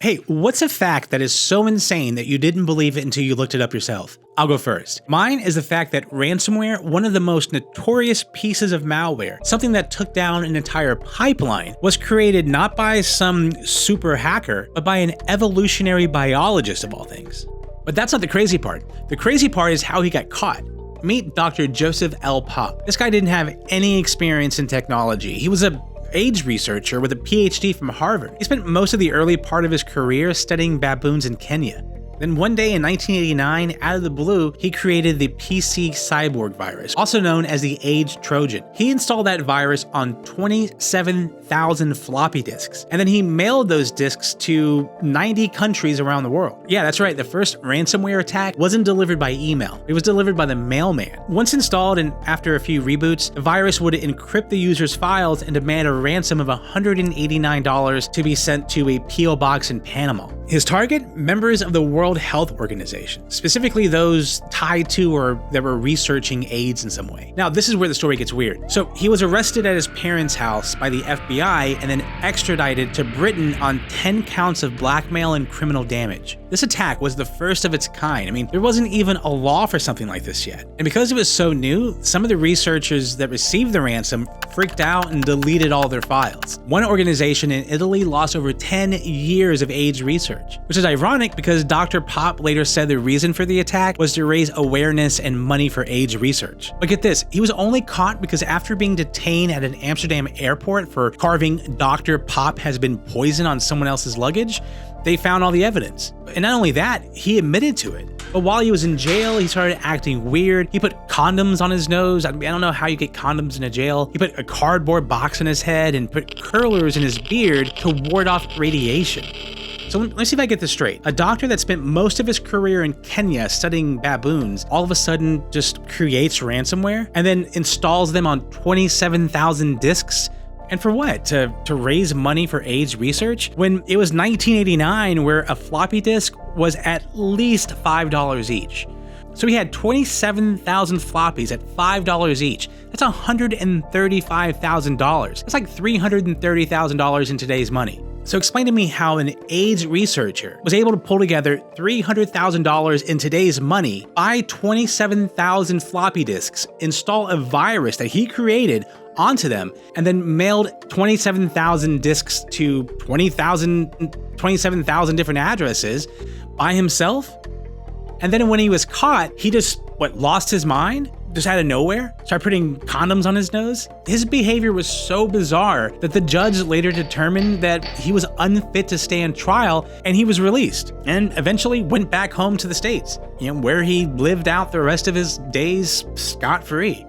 Hey, what's a fact that is so insane that you didn't believe it until you looked it up yourself? I'll go first. Mine is the fact that ransomware, one of the most notorious pieces of malware, something that took down an entire pipeline, was created not by some super hacker, but by an evolutionary biologist of all things. But that's not the crazy part. The crazy part is how he got caught. Meet Dr. Joseph L. Popp. This guy didn't have any experience in technology. He was an AIDS researcher with a PhD from Harvard. He spent most of the early part of his career studying baboons in Kenya. Then one day in 1989, out of the blue, he created the PC Cyborg virus, also known as the AIDS Trojan. He installed that virus on 27,000 floppy disks, and then he mailed those disks to 90 countries around the world. Yeah, that's right, the first ransomware attack wasn't delivered by email, it was delivered by the mailman. Once installed and after a few reboots, the virus would encrypt the user's files and demand a ransom of $189 to be sent to a P.O. box in Panama. His target? Members of the World Health Organization, specifically those tied to or that were researching AIDS in some way. Now, this is where the story gets weird. So he was arrested at his parents' house by the FBI and then extradited to Britain on 10 counts of blackmail and criminal damage. This attack was the first of its kind. I mean, there wasn't even a law for something like this yet. And because it was so new, some of the researchers that received the ransom freaked out and deleted all their files. One organization in Italy lost over 10 years of AIDS research, which is ironic because Dr. Popp later said the reason for the attack was to raise awareness and money for AIDS research. But get this, he was only caught because after being detained at an Amsterdam airport for carving "Dr. Popp has been poisoned" on someone else's luggage, they found all the evidence. And not only that, he admitted to it. But while he was in jail, he started acting weird. He put condoms on his nose. I don't know how you get condoms in a jail. He put a cardboard box on his head and put curlers in his beard to ward off radiation. So let me see if I get this straight. A doctor that spent most of his career in Kenya studying baboons all of a sudden just creates ransomware and then installs them on 27,000 disks? And for what? To raise money for AIDS research? When it was 1989 where a floppy disk was at least $5 each. So he had 27,000 floppies at $5 each. That's $135,000. That's like $330,000 in today's money. So explain to me how an AIDS researcher was able to pull together $300,000 in today's money, buy 27,000 floppy disks, install a virus that he created onto them, and then mailed 27,000 disks to 27,000 different addresses by himself? And then when he was caught, he just, lost his mind? Just out of nowhere? Started putting condoms on his nose? His behavior was so bizarre that the judge later determined that he was unfit to stand trial and he was released and eventually went back home to the States, where he lived out the rest of his days scot-free.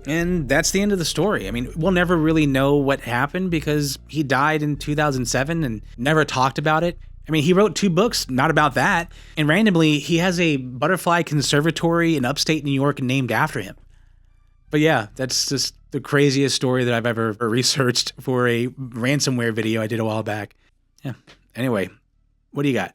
And that's the end of the story. I mean, we'll never really know what happened because he died in 2007 and never talked about it. I mean, he wrote 2 books, not about that. And randomly, he has a butterfly conservatory in upstate New York named after him. But yeah, that's just the craziest story that I've ever researched for a ransomware video I did a while back. Yeah. Anyway, what do you got?